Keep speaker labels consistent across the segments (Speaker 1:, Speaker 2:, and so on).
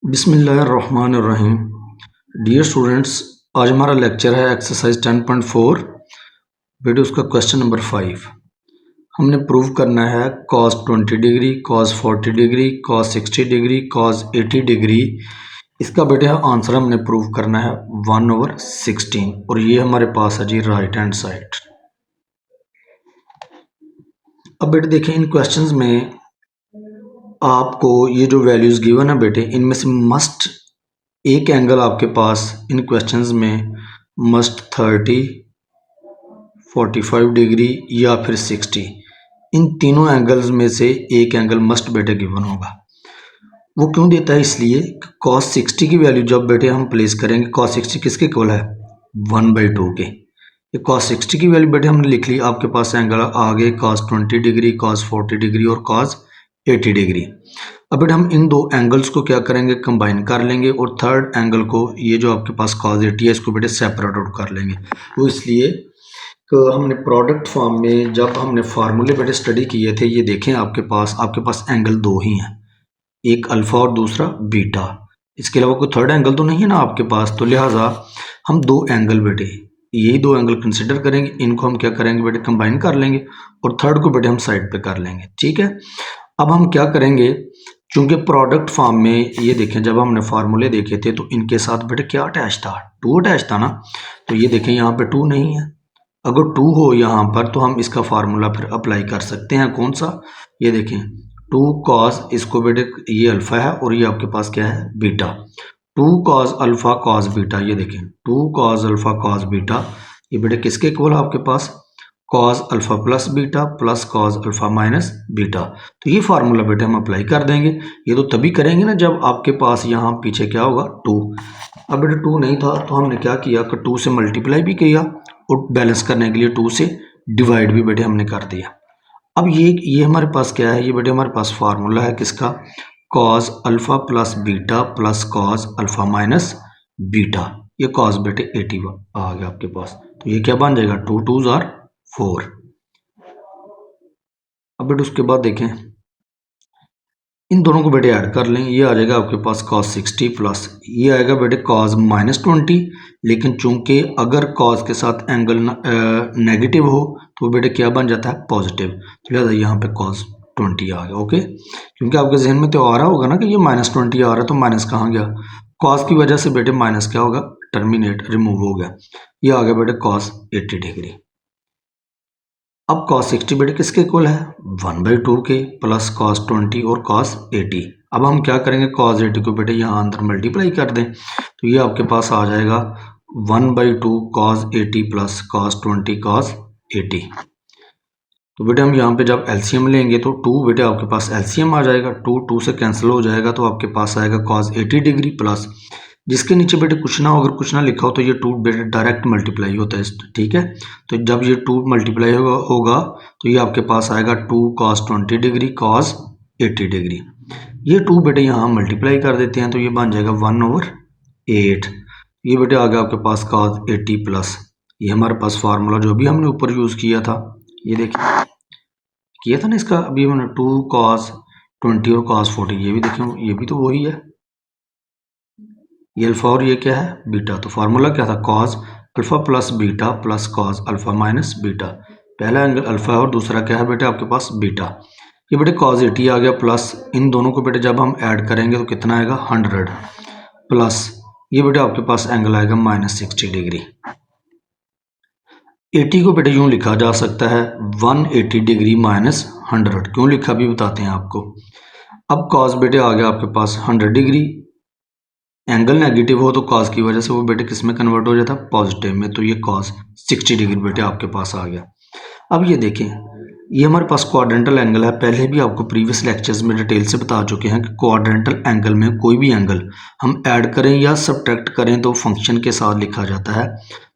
Speaker 1: बिस्मिल्लाहिर्रहमानिर्रहीम। Dear students, आज हमारा लेक्चर है एक्सरसाइज 10.4। बेटे उसका क्वेश्चन नंबर 5 हमने प्रूव करना है cos 20 degree, cos 40 degree, cos 60 degree, cos 80 degree. इसका बेटे आंसर हमने प्रूव करना है 1/16 और ये हमारे पास है जी राइट हैंड साइड। अब बेटे देखें इन क्वेश्चंस में आपको ये जो वैल्यूज़ गिवन है बेटे इनमें से मस्ट एक एंगल आपके पास इन क्वेश्चंस में मस्ट 30, 45 डिग्री या फिर 60, इन तीनों एंगल्स में से एक एंगल मस्ट बेटे गिवन होगा। वो क्यों देता है? इसलिए cos 60 की वैल्यू जब बेटे हम प्लेस करेंगे, cos 60 किसके इक्वल है 1/2 के। ये cos 60 की वैल्यू बेटे हमने लिख ली। आपके पास एंगल आ गए cos 20 डिग्री, cos 40 डिग्री और cos 80 डिग्री। अब बेटा हम इन दो एंगल्स को क्या करेंगे, कंबाइन कर लेंगे और थर्ड एंगल को, ये जो आपके पास cos 80 है, इसको बेटे सेपरेट आउट कर लेंगे। वो इसलिए कि हमने प्रोडक्ट फॉर्म में जब हमने फार्मूले बेटे स्टडी किए थे, ये देखें आपके पास एंगल दो ही हैं, एक अल्फा और दूसरा बीटा। इसके अलावा कोई थर्ड एंगल तो नहीं है ना आपके पास, तो लिहाजा हम दो एंगल बेटे यही दो एंगल कंसिडर करेंगे, इनको हम क्या करेंगे बेटे कंबाइन कर लेंगे और थर्ड को बेटे हम साइड पे कर लेंगे। ठीक है, अब हम क्या करेंगे, चूंकि प्रोडक्ट फॉर्म में ये देखें जब हमने फार्मूले देखे थे तो इनके साथ बेटे क्या अटैच था, 2 अटैच था ना। तो ये देखें यहाँ पे 2 नहीं है, अगर 2 हो यहाँ पर तो हम इसका फार्मूला फिर अप्लाई कर सकते हैं। कौन सा? ये देखें 2 cos, इसको बेटे ये अल्फा है और ये आपके पास क्या है beta. 2 cos alpha cos beta, ये देखें 2 cos अल्फा cos बीटा, ये बेटे किसके इक्वल है आपके पास cos alpha plus beta plus cos alpha minus beta. तो ये फार्मूला बेटे हम अप्लाई कर देंगे। ये तो तभी करेंगे ना जब आपके पास यहाँ पीछे क्या होगा 2। अब बेटे 2 नहीं था तो हमने क्या किया कि 2 से मल्टीप्लाई भी किया और बैलेंस करने के लिए 2 से डिवाइड भी बेटे हमने कर दिया। अब ये हमारे पास क्या है, ये बेटे हमारे पास फार्मूला है किसका, cos alpha plus beta plus cos alpha minus beta. ये cos बेटे 80 आ गया आपके पास, तो ये क्या बन जाएगा 2 2s are 4। अब बेटे उसके बाद देखें इन दोनों को बेटे ऐड कर लें, ये आ जाएगा आपके पास cos 60 प्लस ये आएगा बेटे cos -20। लेकिन चूंकि अगर cos के साथ एंगल नेगेटिव हो तो बेटे क्या बन जाता है पॉजिटिव, तो लिहाजा यहाँ पे cos 20 आ गया। ओके, क्योंकि आपके जहन में तो आ रहा होगा ना कि ये -20 आ रहा है, तो माइनस कहाँ गया, cos की वजह से बेटे माइनस क्या होगा, टर्मिनेट रिमूव हो गया। ये आ गया बेटे cos 80 डिग्री। अब cos 60 बेटे किसके इक्वल है 1/2 के प्लस cos 20 और cos 80। अब हम क्या करेंगे, cos 80 को बेटे यहाँ अंदर मल्टीप्लाई कर दें, तो ये आपके पास आ जाएगा 1/2 cos 80 प्लस cos 20 cos 80। तो बेटे हम यहाँ पे जब एलसीएम लेंगे तो 2 बेटे आपके पास एलसीएम आ जाएगा, 2 से कैंसिल हो जाएगा, तो आपके पास आएगा cos 80 डिग्री प्लस जिसके नीचे बेटे कुछ ना हो, अगर कुछ ना लिखा हो तो ये 2 बेटे डायरेक्ट मल्टीप्लाई होता है। ठीक है, तो जब ये 2 मल्टीप्लाई होगा तो ये आपके पास आएगा 2 cos 20 डिग्री cos 80 डिग्री। ये 2 बेटे यहाँ मल्टीप्लाई कर देते हैं तो ये बन जाएगा 1/8। ये बेटे आ गया आपके पास cos 80 प्लस ये हमारे पास फार्मूला जो भी हमने ऊपर यूज़ किया था, ये देखिए किया था ना इसका, अभी हमने 2 cos 20 और cos 40, ये भी देखें ये भी तो वही है, ये अल्फा और ये क्या है बीटा। तो फार्मूला क्या था, cos alpha plus beta plus cos alpha minus beta. पहला एंगल अल्फा है और दूसरा क्या है बेटे आपके पास बीटा। ये बेटे cos 80 आ गया प्लस इन दोनों को बेटे जब हम ऐड करेंगे तो कितना आएगा 100 प्लस ये बेटे आपके पास एंगल आएगा -60 डिग्री। 80 को बेटे यूं लिखा जा सकता है 180 डिग्री माइनस 100। क्यों लिखा भी बताते हैं आपको। अब cos बेटे आ गया आपके पास 100 डिग्री, एंगल नेगेटिव हो तो cos की वजह से वो बेटे किस में कन्वर्ट हो जाता है पॉजिटिव में, तो ये cos 60 डिग्री बेटे आपके पास आ गया। अब ये देखें ये हमारे पास क्वाड्रेंटल एंगल है, पहले भी आपको प्रीवियस लेक्चर्स में डिटेल से बता चुके हैं कि क्वाड्रेंटल एंगल में कोई भी एंगल हम ऐड करें या सबट्रैक्ट करें तो फंक्शन के साथ लिखा जाता है।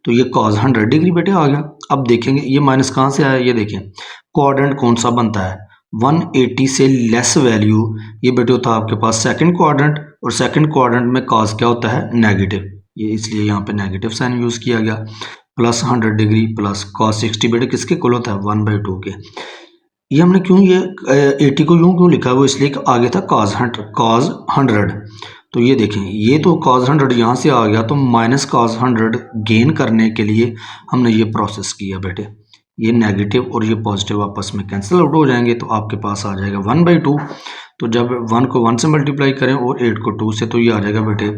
Speaker 1: तो ये cos 100 डिग्री बेटे आ गया। अब देखेंगे ये माइनस कहाँ से आया, ये देखें क्वाड्रेंट कौन सा बनता है 180 से लेस वैल्यू, ये बेटे होता है आपके पास सेकंड क्वाड्रेंट, और सेकंड क्वाड्रेंट में cos क्या होता है नेगेटिव, ये इसलिए यहाँ पे नेगेटिव साइन यूज़ किया गया। प्लस 100 डिग्री प्लस cos 60 बेटे किसके इक्वल होता है 1/2 के। ये हमने क्यों ये 80 को यूं क्यों लिखा है, वो इसलिए कि आगे था cos 100। तो ये देखें, ये तो cos 100 यहाँ से आ गया, तो माइनस cos 100 गेन करने के लिए हमने ये प्रोसेस किया बेटे। ये नेगेटिव और ये पॉजिटिव आपस में कैंसिल आउट हो जाएंगे, तो आपके पास आ जाएगा 1/2। तो जब 1 को 1 से मल्टीप्लाई करें और 8 को 2 से, तो ये आ जाएगा बेटे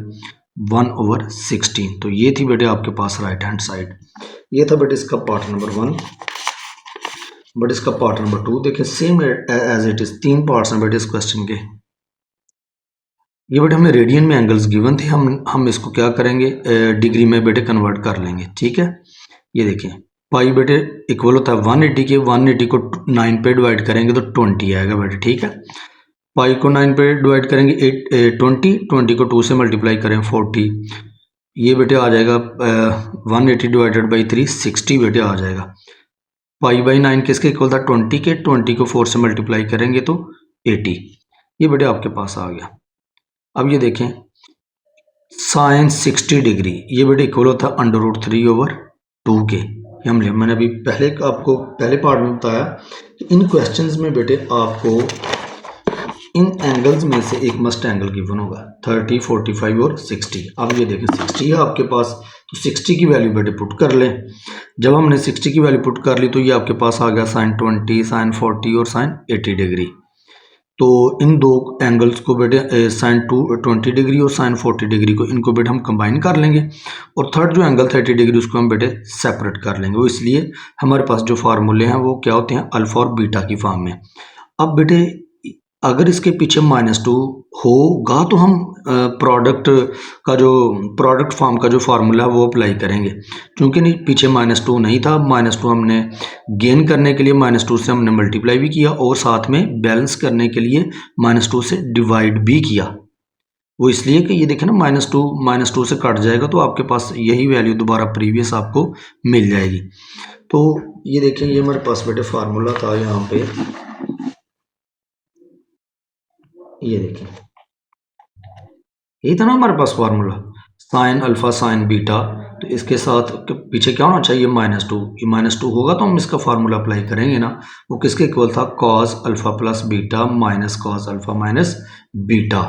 Speaker 1: 1/16। तो ये थी बेटे आपके पास राइट हैंड साइड। ये था बेटे इसका पार्ट नंबर 1। बट इसका पार्ट नंबर 2 देखिए, same as it is, 3 parts हैं बेटे इस क्वेश्चन के। ये बेटे हमें रेडियन में एंगल्स गिवन थे, हम इसको क्या करेंगे, डिग्री में बेटे कन्वर्ट कर लेंगे, ठीक है। ये देखिए, पाई बेटे इक्वल होता है 180 के, 180 को 9 पे डिवाइड करेंगे तो 20 आएगा बेटे, ठीक है। पाई को 9 पे डिवाइड करेंगे 20 को 2 से मल्टीप्लाई करें 40, ये बेटे आ जाएगा 180 डिवाइडेड बाई 3 60 बेटे आ जाएगा। पाई बाई 9 किसके इक्वल था, 20 के, 20 को 4 से मल्टीप्लाई करेंगे तो 80, ये बेटे आपके पास आ गया। अब ये देखें, साइन 60 डिग्री, ये बेटे इक्वल होता है √3/2 के। मैंने अभी आपको पहले पार्ट में बताया कि इन क्वेश्चंस में बेटे आपको इन एंगल्स में से एक मस्ट एंगल गिवन होगा, 30, 45 और 60। अब ये देखें 60 है आपके पास, तो 60 की वैल्यू बेटे पुट कर लें। जब हमने 60 की वैल्यू पुट कर ली तो ये आपके पास आ गया साइन 20, साइन 40 और साइन 80 डिग्री। तो इन दो एंगल्स को बेटे साइन 20 डिग्री और साइन 40 डिग्री को, इनको बेटे हम कंबाइन कर लेंगे, और थर्ड जो एंगल 30 डिग्री उसको हम बेटे सेपरेट कर लेंगे। वो इसलिए हमारे पास जो फार्मूले हैं वो क्या होते हैं, अल्फा और बीटा की फॉर्म में। अब बेटे अगर इसके पीछे -2 होगा तो हम प्रोडक्ट फॉर्म का जो फार्मूला है वो अप्लाई करेंगे, क्योंकि नहीं पीछे -2 नहीं था। -2 हमने गेन करने के लिए -2 से हमने मल्टीप्लाई भी किया, और साथ में बैलेंस करने के लिए -2 से डिवाइड भी किया। वो इसलिए कि ये देखें ना, -2 से कट जाएगा तो आपके पास यही वैल्यू दोबारा प्रीवियस आपको मिल जाएगी। तो ये देखें, ये हमारे पास बेटे फार्मूला था यहाँ पे, ये देखें यही था ना हमारे पास formula, sine alpha sine beta. तो इसके साथ पीछे क्या होना चाहिए, -2। ये -2 होगा तो हम इसका फार्मूला अप्लाई करेंगे ना। वो किसके इक्वल था, cos alpha plus beta minus cos alpha minus beta.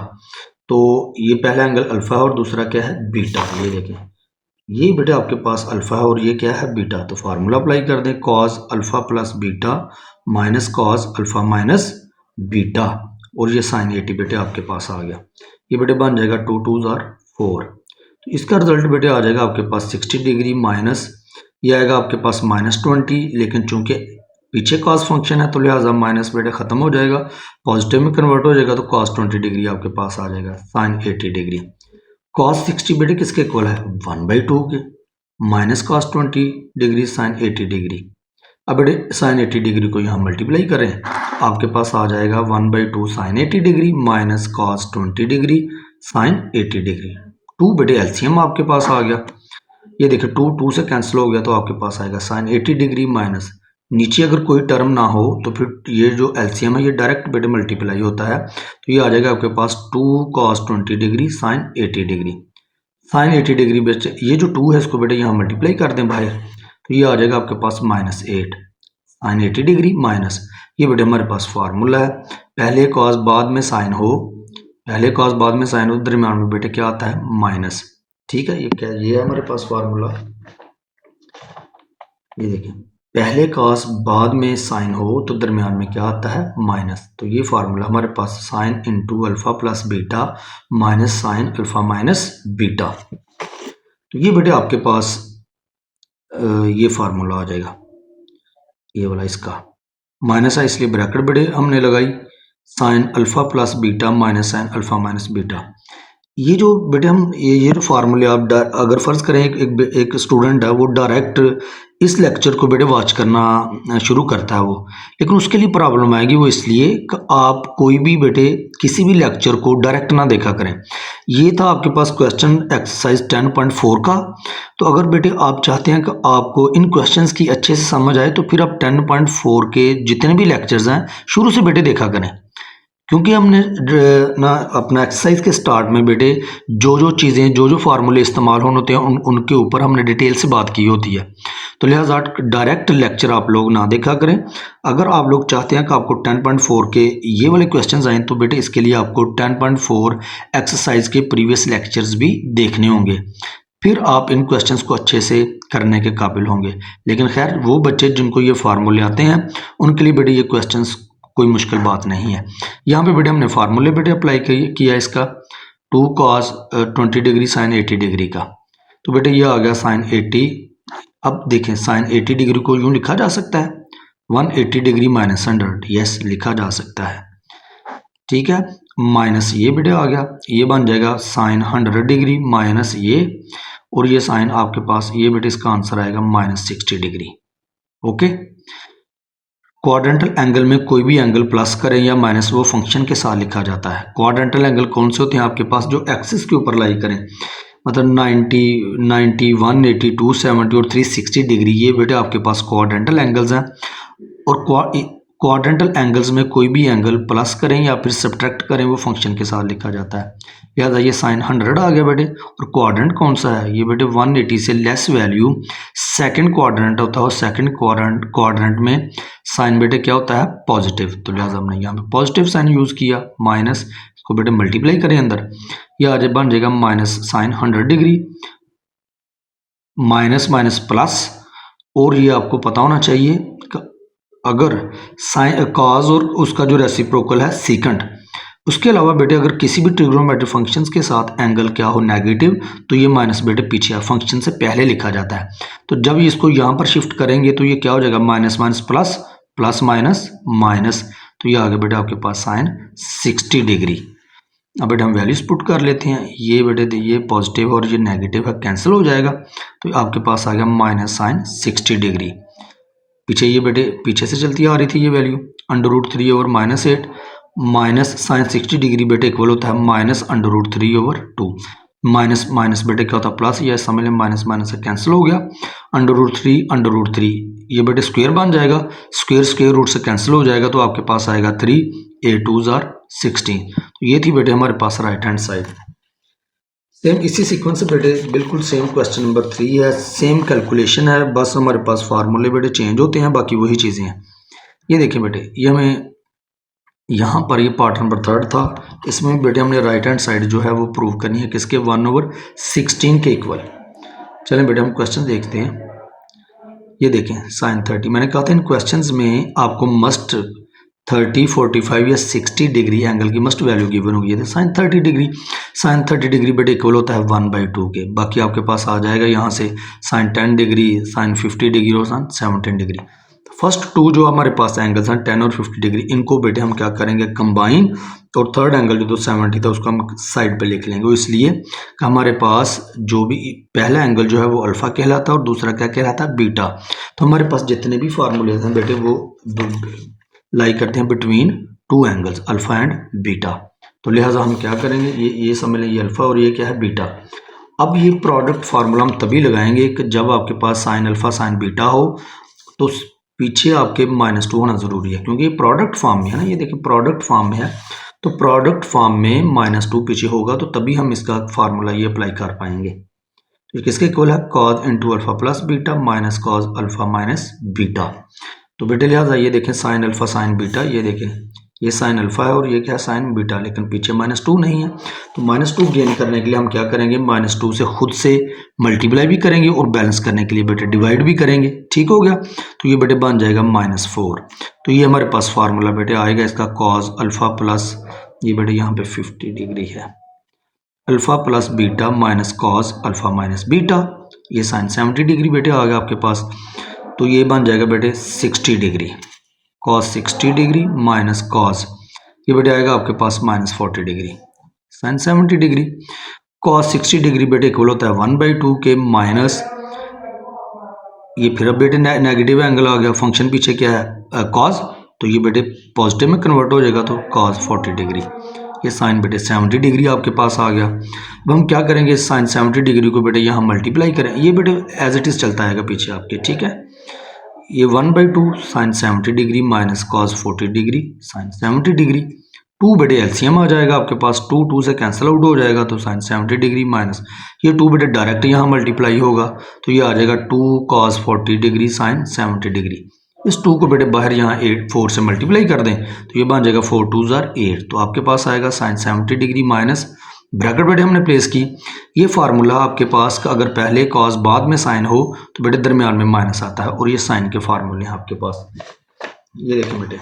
Speaker 1: तो ये पहला एंगल अल्फा है और दूसरा क्या है, बीटा। ये देखें, ये बेटा आपके पास अल्फा है और ये क्या है, बीटा। तो फार्मूला अप्लाई कर दें, cos alpha plus beta minus cos alpha minus beta, और ये साइन 80 बेटे आपके पास आ गया। ये बेटे बन जाएगा 2 2 4। तो इसका रिजल्ट बेटे आ जाएगा आपके पास 60 डिग्री माइनस, ये आएगा आपके पास -20, लेकिन चूंकि पीछे कॉस फंक्शन है तो लिहाजा माइनस बेटे ख़त्म हो जाएगा, पॉजिटिव में कन्वर्ट हो जाएगा, तो cos 20 डिग्री आपके पास आ जाएगा साइन 80 डिग्री। cos 60 बेटे किसके इक्वल है, 1/2 के, minus cos 20 degree sine 80 degree. अब बेटे साइन 80 डिग्री को यहाँ मल्टीप्लाई करें, आपके पास आ जाएगा 1/2 sine 80 degree minus cos 20 degree sine 80 degree. 2 बेटे एलसीएम आपके पास आ गया। ये देखिए 2 से कैंसिल हो गया, तो आपके पास आएगा साइन 80 डिग्री माइनस, नीचे अगर कोई टर्म ना हो तो फिर ये जो एलसीएम है ये डायरेक्ट बेटे मल्टीप्लाई होता है, तो ये आ जाएगा आपके पास 2 cos 20 degree sine 80 degree. Sine 80 degree बेटे ये जो 2 है इसको बेटे यहाँ मल्टीप्लाई कर दें बाहर, तो ये आ जाएगा आपके पास -8 साइन 80 डिग्री माइनस, ये बेटे हमारे पास फार्मूला है, पहले कॉस बाद में साइन हो, दरम्यान में बेटे क्या आता है, माइनस। ठीक है, ये क्या, ये है हमारे पास फार्मूला। ये देखिए, पहले कॉस बाद में साइन हो तो दरम्यान में क्या आता है, माइनस। तो ये फार्मूला हमारे पास sine into alpha plus beta minus sine alpha minus beta. तो ये बेटे आपके पास ये फार्मूला आ जाएगा, ये वाला इसका माइनस है इसलिए ब्रैकेट बेटे हमने लगाई, sine alpha plus beta minus sine alpha minus beta. ये जो बेटे हम ये जो फार्मूले आप अगर फर्ज करें एक स्टूडेंट है वो डायरेक्ट इस लेक्चर को बेटे वॉच करना शुरू करता है वो, लेकिन उसके लिए प्रॉब्लम आएगी। वो इसलिए कि आप कोई भी बेटे किसी भी लेक्चर को डायरेक्ट ना देखा करें। ये था आपके पास क्वेश्चन एक्सरसाइज 10.4 का। तो अगर बेटे आप चाहते हैं कि आपको इन क्वेश्चंस की अच्छे से समझ आए तो फिर आप 10.4 के जितने भी लेक्चर्स हैं शुरू से बेटे देखा करें, क्योंकि हमने ना अपना एक्सरसाइज के स्टार्ट में बेटे जो जो चीज़ें जो जो फार्मूले इस्तेमाल होते हैं उनके ऊपर हमने डिटेल से बात की होती है। तो लिहाजा डायरेक्ट लेक्चर आप लोग ना देखा करें। अगर आप लोग चाहते हैं कि आपको 10.4 के ये वाले क्वेश्चंस आएँ तो बेटे इसके लिए आपको 10.4 एक्सरसाइज के प्रीवियस लेक्चर्स भी देखने होंगे, फिर आप इन क्वेश्चंस को अच्छे से करने के काबिल होंगे। लेकिन खैर वो बच्चे जिनको ये फार्मूले आते हैं उनके लिए बेटे ये क्वेश्चंस कोई मुश्किल बात नहीं है। यहाँ पे बेटे हमने फार्मूले बेटे अप्लाई किया इसका 2 cos 20 डिग्री साइन 80 डिग्री का। तो बेटे ये आ गया साइन 80। अब देखें साइन 80 डिग्री को यूँ लिखा जा सकता है 180 डिग्री माइनस 100, यस लिखा जा सकता है, ठीक है। माइनस ये बेटे आ गया, ये बन जाएगा साइन 100 डिग्री माइनस ये, और ये साइन आपके पास ये बेटे इसका आंसर आएगा minus 60 degree. Okay, quadrantal angle में कोई भी एंगल प्लस करें या माइनस वो फंक्शन के साथ लिखा जाता है। क्वाड्रेंटल एंगल कौन से होते हैं आपके पास, जो एक्सिस के ऊपर लाई करें, मतलब 90, 182, 70 और 360 डिग्री, ये बेटे आपके पास क्वाड्रेंटल एंगल्स हैं। और क्वाड्रेंटल एंगल्स में कोई भी एंगल प्लस करें या फिर सब्ट्रैक्ट करें वो फंक्शन के साथ लिखा जाता है। याद आइए साइन 100 आ गया बेटे, और क्वाड्रेंट कौन सा है, ये बेटे 180 से लेस वैल्यू सेकंड क्वाड्रेंट होता है, और सेकंड क्वाड्रेंट में साइन बेटे क्या होता है, पॉजिटिव। तो लिहाजा हमने यहाँ पे पॉजिटिव साइन यूज़ किया, माइनस इसको बेटे मल्टीप्लाई करें अंदर, यह आज बन जाएगा minus sine 100 degree minus minus plus. और ये आपको पता होना चाहिए अगर साइन कॉज और उसका जो रेसिप्रोकल है सीकेंट, उसके अलावा बेटे अगर किसी भी ट्रिग्नोमेट्रिक फंक्शंस के साथ एंगल क्या हो नेगेटिव, तो ये माइनस बेटे पीछे फंक्शन से पहले लिखा जाता है। तो जब इसको यहाँ पर शिफ्ट करेंगे तो ये क्या हो जाएगा, minus minus plus, plus minus minus, तो ये आ गया बेटे आपके पास साइन 60 डिग्री। अब बेटे हम वैल्यूज पुट कर लेते हैं, ये बेटे ये पॉजिटिव और ये नेगेटिव है कैंसिल हो जाएगा, तो आपके पास आ गया माइनस साइन 60 डिग्री। पीछे ये बेटे पीछे से चलती आ रही थी ये value, √3 over -8 minus sine 60 degree बेटे इक्वल होता है माइनस √3 ओवर 2। माइनस माइनस बेटे क्या होता है प्लस, ये समझ लें माइनस माइनस से कैंसिल हो गया, √3 ये बेटे स्क्वायर बन जाएगा, स्क्वायर रूट से कैंसिल हो जाएगा, तो आपके पास आएगा 3, 8 2s are 16। तो ये थी बेटे हमारे पास राइट हैंड साइड। सेम इसी सीक्वेंस से बेटे बिल्कुल सेम क्वेश्चन नंबर 3 है, सेम कैलकुलेशन है, बस हमारे पास फार्मूले बेटे चेंज होते हैं, बाकी वही चीज़ें हैं। ये देखिए बेटे, ये हमें यहाँ पर ये पार्ट नंबर 3 था, इसमें बेटे हमने राइट हैंड साइड जो है वो प्रूव करनी है किसके, 1/16 के इक्वल। चलें बेटे हम क्वेश्चन देखते हैं। ये देखें साइन 30, मैंने कहा था इन क्वेश्चंस में आपको मस्ट 30, 45 या 60 डिग्री एंगल की मस्ट वैल्यू गिवन होगी। तो साइन 30 डिग्री बेटे इक्वल होता है 1/2 के। बाकी आपके पास आ जाएगा यहाँ से साइन 10 डिग्री, साइन 50 डिग्री और साइन 17 डिग्री। फर्स्ट टू जो हमारे पास एंगल्स हैं 10 और 50 डिग्री, इनको बेटे हम क्या करेंगे कंबाइन, और थर्ड एंगल जो 70 था उसको हम साइड पे लिख लेंगे, इसलिए कि हमारे पास जो भी पहला एंगल जो है वो अल्फ़ा कहलाता है और दूसरा क्या कहलाता है, बीटा। तो हमारे पास जितने भी फार्मूले हैं बेटे वो लाई करते हैं between two angles alpha and beta. तो लिहाजा हम क्या करेंगे, ये समझ लें ये अल्फ़ा और ये क्या है बीटा। अब ये प्रोडक्ट फार्मूला हम तभी लगाएंगे कि जब आपके पास साइन अल्फ़ा साइन बीटा हो तो पीछे आपके -2 होना ज़रूरी है, क्योंकि ये प्रोडक्ट फॉर्म में है ना, ये देखिए प्रोडक्ट फॉर्म में है, तो प्रोडक्ट फॉर्म में -2 पीछे होगा तो तभी हम इसका फार्मूला ये अप्लाई कर पाएंगे। तो किसके इक्वल है, cause into alpha plus beta minus cos alpha minus beta. तो बेटे लिहाजा ये देखें साइन अल्फ़ा साइन बीटा, ये देखें ये साइन अल्फ़ा है और ये क्या है साइन बीटा, लेकिन पीछे -2 नहीं है। तो -2 गेन करने के लिए हम क्या करेंगे, -2 से खुद से मल्टीप्लाई भी करेंगे और बैलेंस करने के लिए बेटे डिवाइड भी करेंगे, ठीक हो गया। तो ये बेटे बन जाएगा -4। तो ये हमारे पास फार्मूला बेटे आएगा इसका कॉज अल्फ़ा प्लस, ये बेटे यहाँ पे 50 डिग्री है, alpha plus beta minus cos alpha minus beta, ये साइन 70 डिग्री बेटे आ गया आपके पास। तो ये बन जाएगा बेटे 60 degree, cos 60 degree minus cos, ये बेटे आएगा आपके पास -40 degree, sine 70 degree. Cos 60 degree बेटे इक्वल होता है 1/2 के माइनस, ये फिर अब बेटे नेगेटिव एंगल आ गया, फंक्शन पीछे क्या है कॉस, तो ये बेटे पॉजिटिव में कन्वर्ट हो जाएगा, तो कॉस 40 डिग्री, ये साइन बेटे 70 डिग्री आपके पास आ गया। अब हम क्या करेंगे, साइन 70 डिग्री को बेटे यहाँ मल्टीप्लाई करें, ये बेटे एज इट इज़ चलता आएगा पीछे आपके, ठीक है। ये 1/2 sine 70 degree minus cos 40 degree sine 70 degree, two बेटे एलसीएम आ जाएगा आपके पास, टू टू से कैंसिल आउट हो जाएगा तो साइन 70 डिग्री माइनस ये टू बेटे डायरेक्ट यहाँ मल्टीप्लाई होगा तो ये आ जाएगा 2 cos 40 डिग्री साइन 70 डिग्री। इस 2 को बेटे बाहर यहाँ 4 से मल्टीप्लाई कर दें तो ये बन जाएगा 4 2 8 तो आपके पास आएगा साइन 70 डिग्री माइनस ब्रैकेट बेटे हमने प्लेस की। ये फार्मूला आपके पास अगर पहले कॉस बाद में साइन हो तो बेटे दरमियान में माइनस आता है और ये साइन के फार्मूले हैं आपके पास। ये देखें बेटे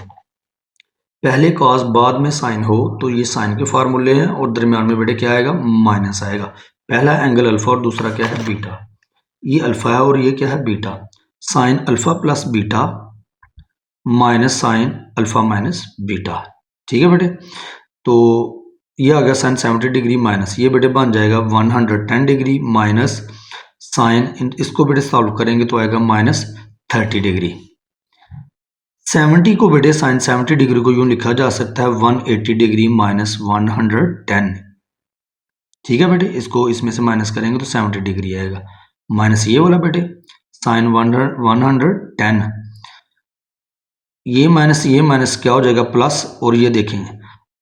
Speaker 1: पहले कॉस बाद में साइन हो तो ये साइन के फार्मूले हैं और दरमियान में बेटे क्या आएगा माइनस आएगा। पहला एंगल अल्फा और दूसरा क्या है बीटा, ये अल्फा है और ये क्या है beta. Sine alpha plus beta minus sine alpha minus beta, ठीक है बेटे। तो ये आ गया साइन 70 डिग्री माइनस ये बेटे बन जाएगा 110 डिग्री माइनस साइन, इसको बेटे सॉल्व करेंगे तो आएगा माइनस 30 डिग्री। 70 को बेटे साइन 70 डिग्री को यूं लिखा जा सकता है 180 डिग्री माइनस 110, ठीक है बेटे। इसको इसमें से माइनस करेंगे तो 70 डिग्री आएगा माइनस ये वाला बेटे साइन 110, ये माइनस क्या हो जाएगा प्लस। और ये देखें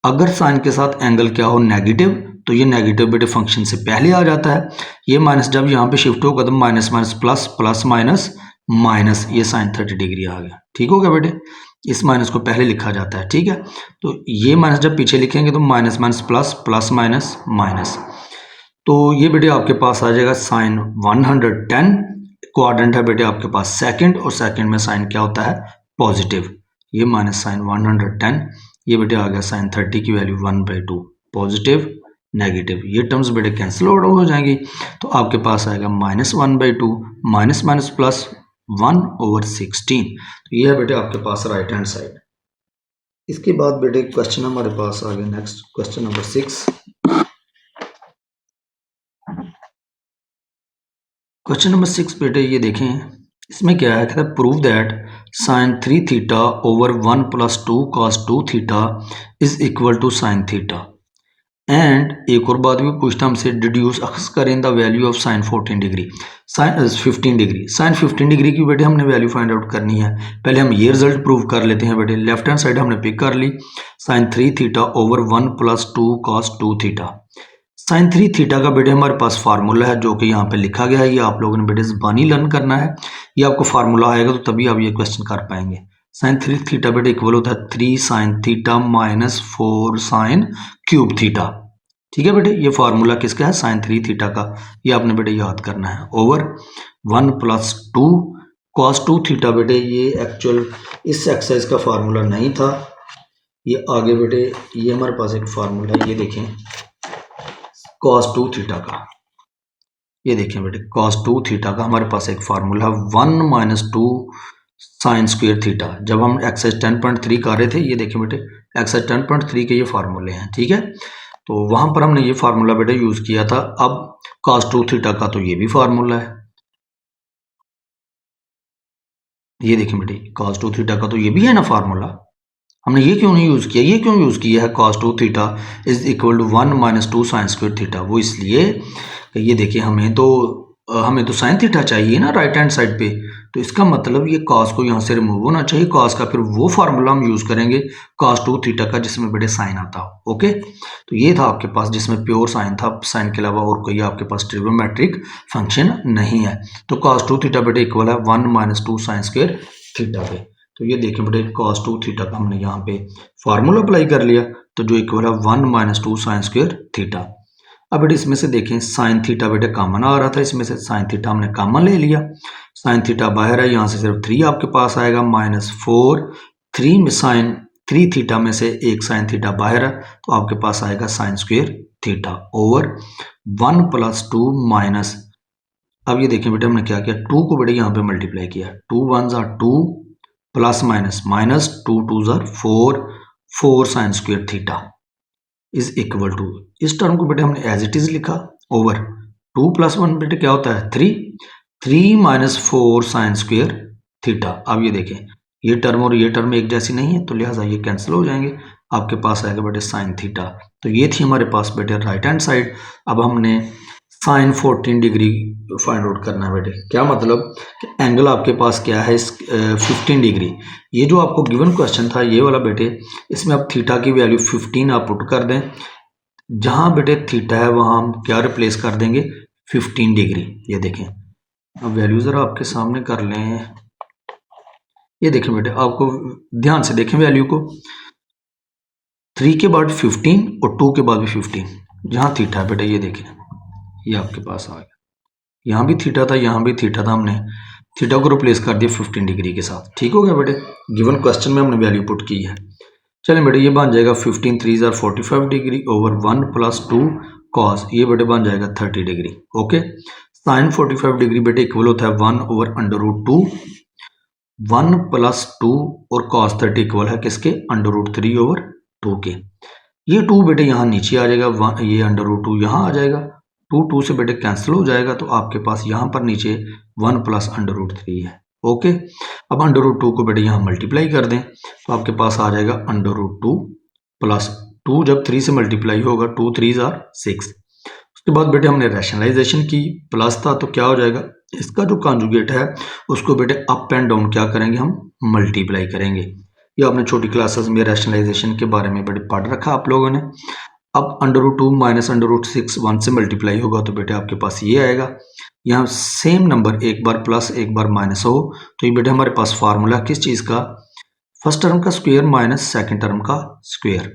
Speaker 1: अगर साइन के साथ एंगल क्या हो नेगेटिव तो ये नेगेटिव बेटे फंक्शन से पहले आ जाता है। ये माइनस जब यहाँ पे शिफ्ट होगा तो minus minus plus plus minus minus ये साइन 30 डिग्री आ गया, ठीक हो गया बेटे। इस माइनस को पहले लिखा जाता है, ठीक है। तो ये माइनस जब पीछे लिखेंगे तो minus minus plus plus minus minus, तो ये बेटे आपके पास आ जाएगा साइन 110। क्वाड्रेंट है बेटे आपके पास सेकंड और सेकंड में साइन क्या होता है पॉजिटिव। ये माइनस साइन 110 ये बेटे आ गया साइन 30 की वैल्यू 1/2 पॉजिटिव नेगेटिव, ये टर्म्स बेटे कैंसिल आउट हो जाएंगी तो आपके पास आएगा माइनस 1/2 माइनस माइनस प्लस 1/16। तो ये है बेटे आपके पास राइट हैंड साइड। इसके बाद बेटे क्वेश्चन हमारे पास आ गया next question number 6। Question number 6 बेटे ये देखें इसमें क्या है, कहता है prove that sine 3 theta over 1 + 2 cos 2 theta is equal to sine theta. And एक और बात भी पूछता हमसे डिड्यूस अक्स करें the value of sine 14 degree sine 15 degree. Sine 15 degree की बेटे हमने वैल्यू फाइंड आउट करनी है। पहले हम ये रिजल्ट प्रूव कर लेते हैं बेटे। लेफ्ट हैंड साइड हमने पिक कर ली sine 3 theta over 1 + 2 cos 2 theta. Sine 3 theta का बेटे हमारे पास फार्मूला है जो कि यहाँ पे लिखा गया है। ये आप लोगों ने बेटे ज़बानी लर्न करना है, ये आपको फार्मूला आएगा तो तभी आप ये क्वेश्चन कर पाएंगे। साइन 3 थीटा बेटे इक्वल होता है 3 sine theta minus 4 sine cube theta, ठीक है बेटे। ये फार्मूला किसका है साइन 3 थीटा का, ये आपने बेटे याद करना है। ओवर 1 + 2 cos 2 थीटा बेटे ये एक्चुअल इस एक्सरसाइज का फार्मूला नहीं था, ये आगे बेटे ये हमारे पास एक फार्मूला है। ये देखें cos 2 थीटा का, ये देखें बेटे cos 2 थीटा का हमारे पास एक फार्मूला 1 - 2 साइन स्क्वायर थीटा। जब हम एक्सरसाइज 10.3 कर रहे थे ये देखें बेटे एक्सरसाइज 10.3 के ये फार्मूले हैं, ठीक है। तो वहां पर हमने ये फार्मूला बेटे यूज किया था। अब cos 2 थीटा का तो ये भी फार्मूला है, ये देखें बेटे cos 2 थीटा का तो ये भी है ना फार्मूला। हमने ये क्यों नहीं यूज़ किया, ये क्यों यूज़ किया है cos 2 theta is equal to 1 - 2 sine square theta. वो इसलिए ये देखिए हमें तो साइन थीटा चाहिए ना राइट हैंड साइड पे, तो इसका मतलब ये cos को यहाँ से रिमूव होना चाहिए। cos का फिर वो फार्मूला हम यूज़ करेंगे cos 2 थीटा का जिसमें बेटे साइन आता हो। ओके, तो ये था आपके पास जिसमें प्योर साइन था, साइन के अलावा और कोई आपके पास ट्रिग्नोमेट्रिक फंक्शन नहीं है। तो cos 2 थीटा बेटे इक्वल है 1 - 2 साइन स्क्वायर थीटा पे। तो ये देखें बेटे cos 2 थीटा का हमने यहाँ पे फार्मूला अप्लाई कर लिया तो जो इक्वल है 1 - 2 साइन स्क्वायर थीटा। अब बेटे इसमें से देखें साइन थीटा बेटे कॉमन आ रहा था, इसमें से साइन थीटा हमने कॉमन ले लिया। साइन थीटा बाहर है, यहाँ से सिर्फ 3 आपके पास आएगा -4 3 में साइन 3 थीटा में से एक साइन थीटा बाहर है तो आपके पास आएगा sign square theta over 1 + 2 minus. अब ये देखें बेटे हमने क्या किया 2 को बेटे यहाँ पे मल्टीप्लाई किया 2 × 1 = 2 plus minus minus 2 × 2 = 4 sine square theta is equal to, इस टर्म को बेटे हमने एज इट इज लिखा ओवर 2 + 1 बेटे क्या होता है 3 - 4 साइन स्क्वायर थीटा। अब ये देखें ये टर्म और ये टर्म एक जैसी नहीं है तो लिहाजा ये कैंसिल हो जाएंगे, आपके पास आएगा बेटे साइन थीटा। तो ये थी हमारे पास बेटे राइट हैंड साइड। अब हमने साइन 14 डिग्री फाइंड आउट करना है बेटे। क्या मतलब कि एंगल आपके पास क्या है, 15 डिग्री। ये जो आपको गिवन क्वेश्चन था ये वाला बेटे, इसमें आप थीटा की वैल्यू 15 आप पुट कर दें। जहाँ बेटे थीटा है वहाँ हम क्या रिप्लेस कर देंगे, 15 डिग्री। ये देखें, अब वैल्यू ज़रा आपके सामने कर लें। ये देखें बेटे, आपको ध्यान से देखें वैल्यू को, 3 के बाद 15 और 2 के बाद भी 15। जहाँ थीटा है बेटे, ये देखें, ये आपके पास आ गया। यहाँ भी थीटा था, यहाँ भी थीटा था, हमने थीटा को रिप्लेस कर दिया 15 डिग्री के साथ। ठीक हो गया बेटे, गिवन क्वेश्चन में हमने वैल्यू पुट की है। चलिए बेटे, ये बन जाएगा 15 3 45 डिग्री ओवर 1 + 2 कॉस, ये बेटे बन जाएगा 30 डिग्री। ओके, साइन 45 डिग्री बेटे इक्वल होता है 1 ओवर √2, 1 + 2 और कॉस 30 इक्वल है किसके, √3 ओवर 2 के। ये 2 बेटे यहाँ नीचे आ जाएगा, ये √2 यहाँ आ जाएगा, 2 से बेटे कैंसिल हो जाएगा, तो आपके पास यहाँ पर नीचे 1 + √3 है। ओके, अब √2 को बेटे यहाँ मल्टीप्लाई कर दें, तो आपके पास आ जाएगा √2 + 2, जब 3 से मल्टीप्लाई होगा 2 3 6। उसके बाद बेटे हमने रैशनलाइजेशन की, प्लस था तो क्या हो जाएगा, इसका जो कॉन्जुगेट है उसको बेटे अप एंड डाउन क्या करेंगे, हम मल्टीप्लाई करेंगे। ये आपने छोटी क्लासेस में रैशनलाइजेशन के बारे में बड़े पढ़ रखा आप लोगों ने। अब √2 माइनस √6 1 से मल्टीप्लाई होगा तो बेटे आपके पास ये आएगा। यहाँ सेम नंबर एक बार प्लस एक बार माइनस हो, तो ये बेटे हमारे पास फार्मूला किस चीज़ का, फर्स्ट टर्म का स्क्वायर माइनस सेकंड टर्म का स्क्वायर।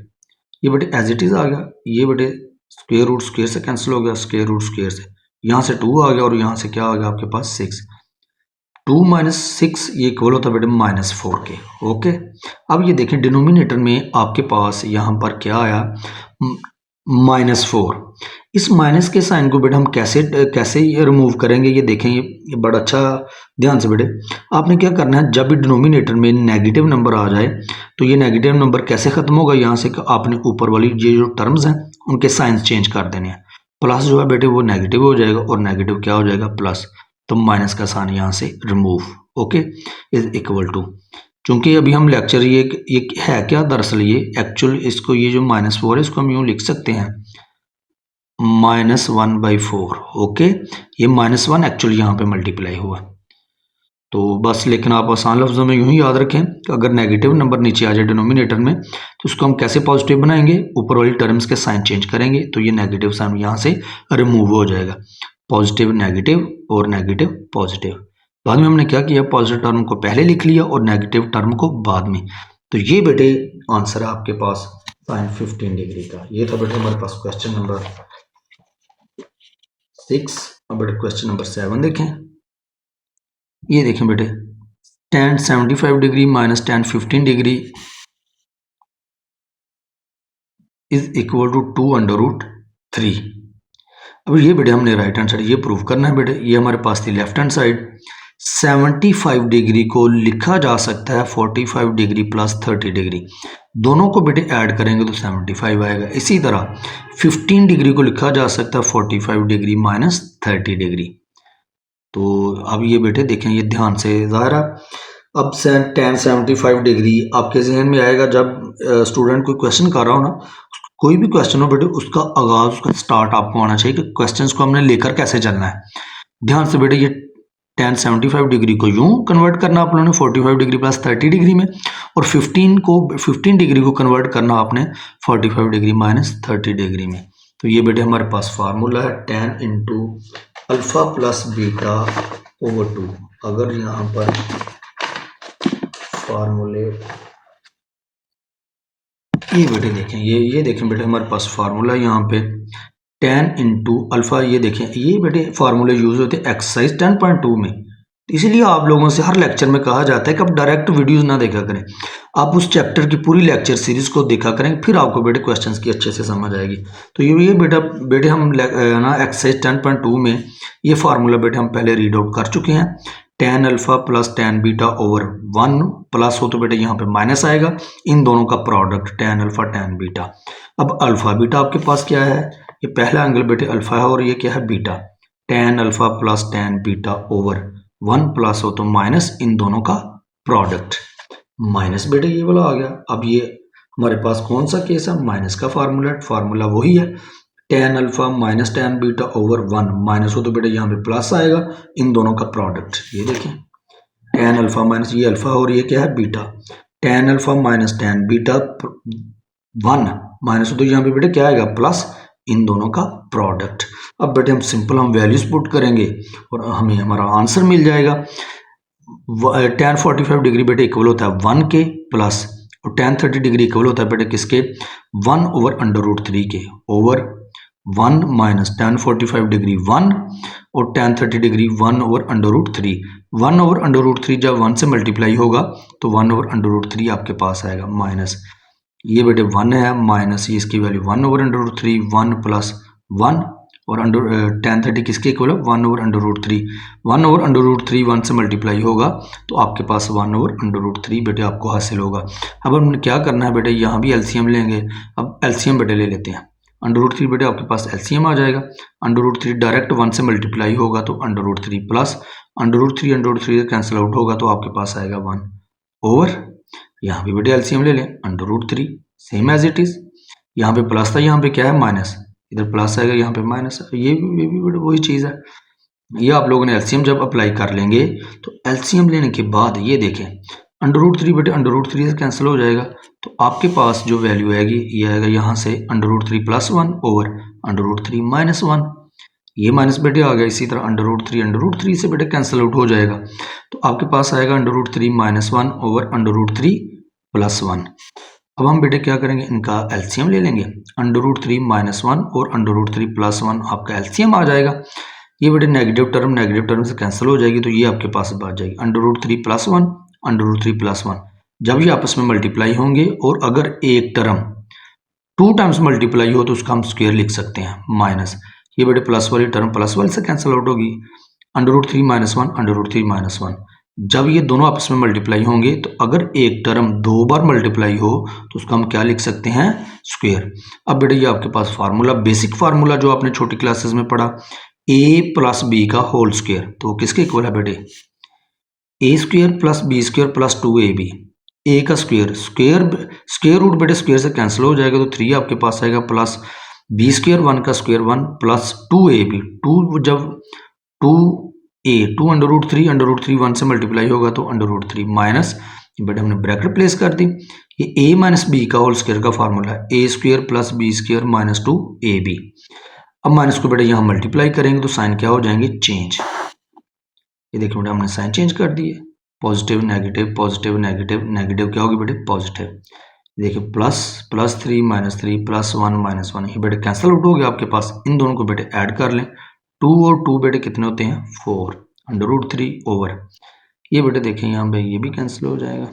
Speaker 1: ये बेटे एज इट इज़ आ गया, ये बेटे स्क्वायर रूट स्क्वायर से कैंसिल हो गया, स्क्वायर रूट स्क्वायर से, यहाँ से 2 आ गया और यहाँ से क्या आ गया आपके पास 6। 2 - 6 ये इक्वल होता है बेटे -4 के। ओके, अब ये देखें डिनोमिनेटर में आपके पास यहाँ पर क्या आया, -4। इस माइनस के साइन को बेटे हम कैसे रिमूव करेंगे, ये देखें, ये बड़ा अच्छा ध्यान से बेटे आपने क्या करना है, जब भी डिनोमिनेटर में नेगेटिव नंबर आ जाए तो ये नेगेटिव नंबर कैसे ख़त्म होगा, यहाँ से आपने ऊपर वाली ये जो टर्म्स हैं उनके साइंस चेंज कर देने हैं। प्लस जो है बेटे वो नेगेटिव हो जाएगा और नेगेटिव क्या हो जाएगा, प्लस, तो माइनस का साइन यहाँ से remove. Okay, is equal to, चूंकि अभी हम लेक्चर ये है क्या, दरअसल ये एक्चुअल इसको, ये जो -4 है इसको हम यूँ लिख सकते हैं -1/4। ओके, ये -1 एक्चुअली यहाँ पे मल्टीप्लाई हुआ, तो बस, लेकिन आप आसान लफ्ज़ों में यूँ ही याद रखें कि अगर नेगेटिव नंबर नीचे आ जाए डिनोमिनेटर में तो उसको हम कैसे पॉजिटिव बनाएंगे, ऊपर वाली टर्म्स के साइन चेंज करेंगे, तो ये नेगेटिव साइन यहाँ से रिमूव हो जाएगा, पॉजिटिव नेगेटिव और नेगेटिव पॉजिटिव। बाद में हमने क्या किया, पॉजिटिव टर्म को पहले लिख लिया और नेगेटिव टर्म को बाद में। तो ये बेटे आंसर है आपके पास साइन 15 डिग्री का। ये था बेटे हमारे पास क्वेश्चन नंबर 6। अब बेटे क्वेश्चन नंबर 7 देखें। ये देखें बेटे, tan 75 degree minus tan 15 degree is equal to 2√3। अब ये बेटे हमने राइट हैंड साइड ये प्रूव करना है बेटे, ये हमारे पास थी लेफ्ट हैंड साइड। 75 डिग्री को लिखा जा सकता है 45 डिग्री प्लस 30 डिग्री, दोनों को बेटे ऐड करेंगे तो 75 आएगा। इसी तरह 15 डिग्री को लिखा जा सकता है 45 डिग्री माइनस 30 डिग्री। तो अब ये बेटे देखें, ये ध्यान से ज़ाहिर है, अब tan 75 डिग्री आपके जहन में आएगा जब स्टूडेंट कोई क्वेश्चन कर रहा हो ना, कोई भी क्वेश्चन हो बेटे उसका आगाज़, उसका स्टार्ट आपको आना चाहिए कि क्वेश्चंस को हमने लेकर कैसे चलना है। ध्यान से बेटे, ये tan 75 डिग्री को यूँ कन्वर्ट करना आप लोगों ने 45 डिग्री प्लस 30 डिग्री में, और 15 डिग्री को कन्वर्ट करना आपने 45 डिग्री माइनस 30 डिग्री में। तो ये बेटे हमारे पास फार्मूला है tan × alpha plus beta over 2। अगर यहाँ पर फार्मूले ये बेटे देखें, ये देखें बेटे हमारे पास फार्मूला यहाँ पे tan × अल्फ़ा, ये देखें, ये बेटे फार्मूले यूज़ होते हैं एक्सरसाइज 10.2 में। इसलिए आप लोगों से हर लेक्चर में कहा जाता है कि आप डायरेक्ट वीडियोस ना देखा करें, आप उस चैप्टर की पूरी लेक्चर सीरीज़ को देखा करें, फिर आपको बेटे क्वेश्चंस की अच्छे से समझ आएगी। तो ये बेटे हम ना एक्सरसाइज 10.2 में ये फार्मूला बेटे हम पहले रीड आउट कर चुके हैं। tan alpha plus tan beta over 1 plus हो तो बेटे यहाँ पे माइनस आएगा, इन दोनों का product tan alpha tan beta. अब अल्फ़ा बीटा आपके पास क्या है, ये पहला एंगल बेटे अल्फ़ा है और ये क्या है beta. tan alpha plus tan beta over 1 plus हो तो माइनस, इन दोनों का प्रोडक्ट, माइनस बेटे ये वाला आ गया। अब ये हमारे पास कौन सा केस है, माइनस का फार्मूला वही है tan alpha minus tan beta over 1 minus हो तो बेटा यहाँ पे प्लस आएगा, इन दोनों का प्रोडक्ट ये देखें, tan अल्फा माइनस ये अल्फा और ये क्या है beta, tan alpha minus tan beta 1 minus हो तो यहाँ पे बेटा क्या आएगा प्लस, इन दोनों का प्रोडक्ट। अब बेटे हम सिंपल हम वैल्यूज पुट करेंगे और हमें हमारा आंसर मिल जाएगा। tan 45 डिग्री बेटे इक्वल होता है 1 के प्लस, और tan 30 डिग्री इक्वल होता है बेटे किसके, 1 ओवर अंडर रूट 3 के, ओवर 1 माइनस tan 45 डिग्री 1 और tan 30 degree 1 over under root 3। 1 over under root 3 जब 1 से मल्टीप्लाई होगा तो 1 ओवर अंडर रूट 3 आपके पास आएगा, माइनस ये बेटे 1 है माइनस ये इसकी value 1 over under root 3, 1 plus 1 और अंडर tan 30 किसके इक्वल है 1 over under root 3, 1 over under root 3 1 से मल्टीप्लाई होगा तो आपके पास 1 ओवर अंडर रूट 3 बेटे आपको हासिल होगा। अब हमने क्या करना है बेटे, यहाँ भी एलसीएम लेंगे। अब एलसीएम बेटे ले लेते हैं, अंडर रूट 3 बेटे आपके पास एलसीएम आ जाएगा, अंडर रूट 3 डायरेक्ट 1 से मल्टीप्लाई होगा तो under root 3 plus under root 3 cancel out होगा तो आपके पास आएगा 1 ओवर, यहाँ भी बेटे एलसीएम ले लें, under root 3 same as it is, यहाँ पे प्लस था यहाँ पे क्या है माइनस, इधर प्लस आएगा यहाँ पे माइनस, ये भी बेटे वही चीज़ है। ये आप लोगों ने एलसीएम जब अप्लाई कर लेंगे तो एलसीएम लेने के बाद ये देखें अंडर रूट 3 बेटे अंडर रूट 3 से कैंसिल हो जाएगा तो आपके पास जो वैल्यू आएगी ये आएगा यहाँ से under root 3 plus 1 over under root 3 minus 1, ये माइनस बेटे आ गया। इसी तरह अंडर रूट 3 से बेटे कैंसिल आउट हो जाएगा तो आपके पास आएगा under root 3 minus 1 over under root 3 plus 1। अब हम बेटे क्या करेंगे, इनका एलसीएम ले लेंगे, अंडर रूट 3 माइनस 1 और अंडर रूट 3 प्लस 1 आपका एलसीएम आ जाएगा। ये बेटे नेगेटिव टर्म से कैंसिल हो जाएगी तो ये आपके पास बच जाएगी under root 3 plus 1 under root 3 plus 1। जब ये आपस में मल्टीप्लाई होंगे और अगर एक टर्म 2 टाइम्स मल्टीप्लाई हो तो उसका हम स्क्वायर लिख सकते हैं माइनस, ये बेटे प्लस वाली टर्म प्लस वाले से कैंसिल आउट होगी, under root 3 minus 1 under root 3 minus 1। जब ये दोनों आपस में मल्टीप्लाई होंगे तो अगर एक टर्म 2 बार मल्टीप्लाई हो तो उसका हम क्या लिख सकते हैं स्क्वायर। अब बेटे ये आपके पास फार्मूला, बेसिक फार्मूला जो आपने छोटी क्लासेस में पढ़ा, a प्लस बी का होल स्क्वायर, तो किसके इक्वल है बेटे A square plus B square plus 2ab, A का स्क्वायर रूट बेटे स्क्वायर से कैंसिल हो जाएगा तो 3 आपके पास आएगा प्लस बी स्क्वायर 1 का स्क्वायर 1 प्लस 2ab, 2 जब 2 अंडर रूट 3 1 से मल्टीप्लाई होगा तो अंडर रूट 3 माइनस बेटे हमने ब्रैकेट प्लेस कर दी, ये a माइनस बी का होल स्क्वायर का फार्मूला है A square plus B square minus 2ab। अब माइनस को बेटे यहाँ मल्टीप्लाई करेंगे तो साइन क्या हो जाएंगे चेंज, ये देखिए बेटे हमने साइन चेंज कर दिए, positive negative positive negative negative क्या होगी बेटे पॉजिटिव, देखिए प्लस 3 माइनस 3 प्लस 1 माइनस 1, ये बेटे कैंसिल आउट हो गया आपके पास। इन दोनों को बेटे ऐड कर लें, 2 और 2 बेटे कितने होते हैं 4 अंडर रूट 3 ओवर, ये बेटे देखें यहाँ पे ये भी कैंसिल हो जाएगा,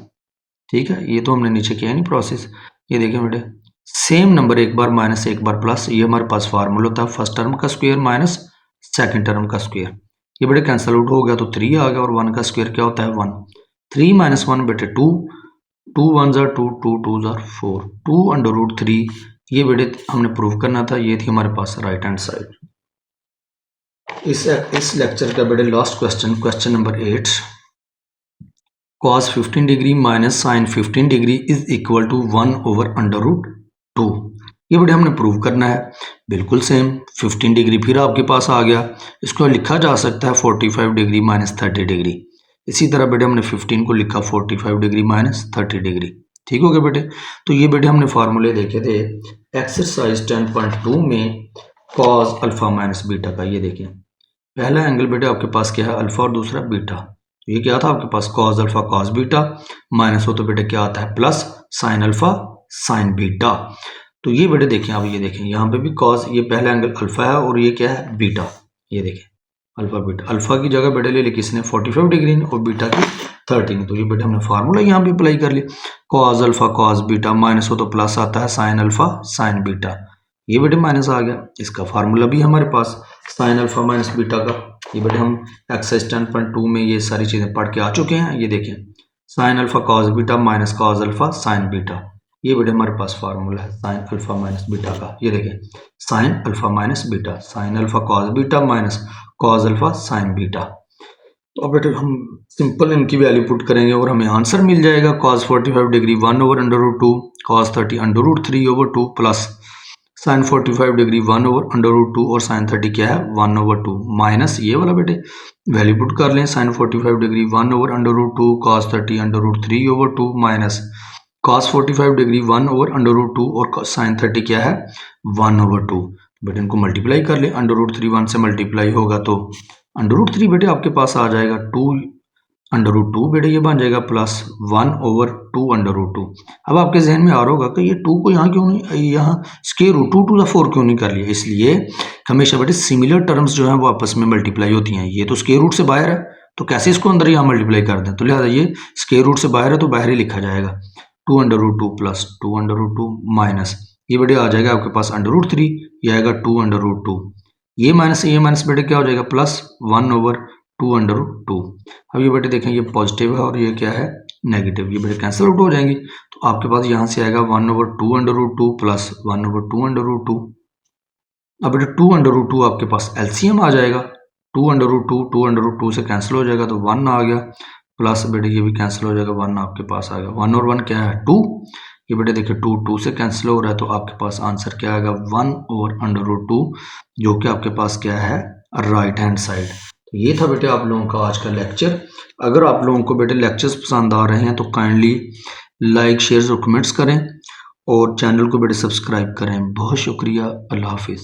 Speaker 1: ठीक है। ये तो हमने नीचे किया नहीं प्रोसेस, ये देखें बेटे सेम नंबर एक बार माइनस एक बार प्लस, ये हमारे पास फार्मूला था फर्स्ट टर्म का स्क्वायर माइनस सेकंड टर्म का स्क्वायर, ये बेटे कैंसिल आउट हो गया तो 3 आ गया और 1 का स्क्वायर क्या होता है 1, 3 माइनस 1 बेटे 2, 2 1 जार 2, 2 2 जार 4, 2 अंडर रूट 3, ये बेटे हमने प्रूव करना था, ये थी हमारे पास राइट हैंड साइड। इस लेक्चर का बेटे last question number 8, cos 15 degree minus sine 15 degree is equal to 1 over under root 2, ये बेटे हमने प्रूव करना है। बिल्कुल सेम 15 डिग्री फिर आपके पास आ गया, इसको लिखा जा सकता है 45 डिग्री माइनस 30 डिग्री, इसी तरह बेटे हमने 15 को लिखा 45 डिग्री माइनस 30 डिग्री, ठीक हो गया बेटे। तो ये बेटे हमने फार्मूले देखे थे एक्सरसाइज 10.2 में कॉस अल्फा माइनस बीटा का, ये देखिए पहला एंगल बेटे आपके पास क्या है अल्फा और दूसरा बीटा, तो ये क्या था आपके पास cos alpha cos beta, minus हो तो बेटे क्या आता है plus sine alpha sine beta. तो ये बेटे देखें आप, ये देखें यहाँ पे भी कॉस, ये पहला एंगल अल्फा है और ये क्या है बीटा, ये देखें अल्फा बीटा, अल्फा की जगह बेटे ले ली किसने 45 डिग्री और बीटा की 30, तो ये बेटे हमने फार्मूला यहाँ पे अप्लाई कर लिया, cos alpha cos beta, minus हो तो प्लस आता है साइन अल्फा साइन बीटा, ये बेटे माइनस आ गया, इसका फार्मूला भी हमारे पास साइन अल्फा माइनस बीटा का, ये बेटे हम एक्सरसाइज 10.2 में ये सारी चीज़ें पढ़ के आ चुके हैं। ये देखें sine alpha cos beta minus cos alpha sine beta, ये बेटे हमारे पास फार्मूला है साइन अल्फा माइनस बीटा का, ये देखें sign alpha minus beta, sine alpha cos beta minus cos alpha sine beta. तो अब बेटे हम सिंपल इनकी वैल्यू पुट करेंगे और हमें आंसर मिल जाएगा cos 45 degree 1 over under root 2, cos 30 under root 3 over 2 plus sine 45 degree 1/√2 और साइन 30 क्या है 1/2 माइनस ये वाला बेटे वैल्यू पुट कर लें। Sine 45 degree 1/√2 cos 30 √3/2 minus cos 45 degree 1/√2 और साइन 30 क्या है 1/2। बेटे इनको मल्टीप्लाई कर लें। √3 1 से मल्टीप्लाई होगा तो √3 बेटे आपके पास आ जाएगा 2/2 बेटे ये बन जाएगा प्लस 1/2 अब आपके जहन में आ रहा होगा कि ये 2 को यहाँ क्यों नहीं, यहाँ स्क्वायर रूट 2 to the 4 क्यों नहीं कर लिया। इसलिए हमेशा बेटे सिमिलर टर्म्स जो हैं वो आपस में मल्टीप्लाई होती हैं। ये तो स्क्वायर रूट से बाहर है तो कैसे इसको अंदर यहाँ मल्टीप्लाई कर दें, तो लिहाजा ये स्क्वायर रूट से बाहर है तो बाहर ही लिखा जाएगा 2/2 प्लस 2/2 माइनस ये बेटे आ जाएगा आपके पास √3 ये आएगा 2/2 ये माइनस बेटे क्या हो जाएगा प्लस 1/2/2। अब ये बेटे देखें ये पॉजिटिव है और ये क्या है नेगेटिव, ये बेटे कैंसिल आउट हो जाएंगी तो आपके पास यहाँ से आएगा 1/2/2 प्लस 1/2/2। अब बेटे 2/2 आपके पास एलसीएम आ जाएगा 2/2 से कैंसिल हो जाएगा तो 1 आ गया प्लस बेटे ये भी कैंसिल हो जाएगा 1 आपके पास आएगा 1 और 1 क्या है 2। ये बेटे देखिए 2 से कैंसिल हो रहा है तो आपके पास आंसर क्या आएगा 1/2 जो कि आपके पास क्या है राइट हैंड साइड। तो ये था बेटे आप लोगों का आज का लेक्चर। अगर आप लोगों को बेटे लेक्चर्स पसंद आ रहे हैं तो काइंडली लाइक शेयर और कमेंट्स करें और चैनल को बेटे सब्सक्राइब करें। बहुत शुक्रिया, अल्लाह हाफिज़।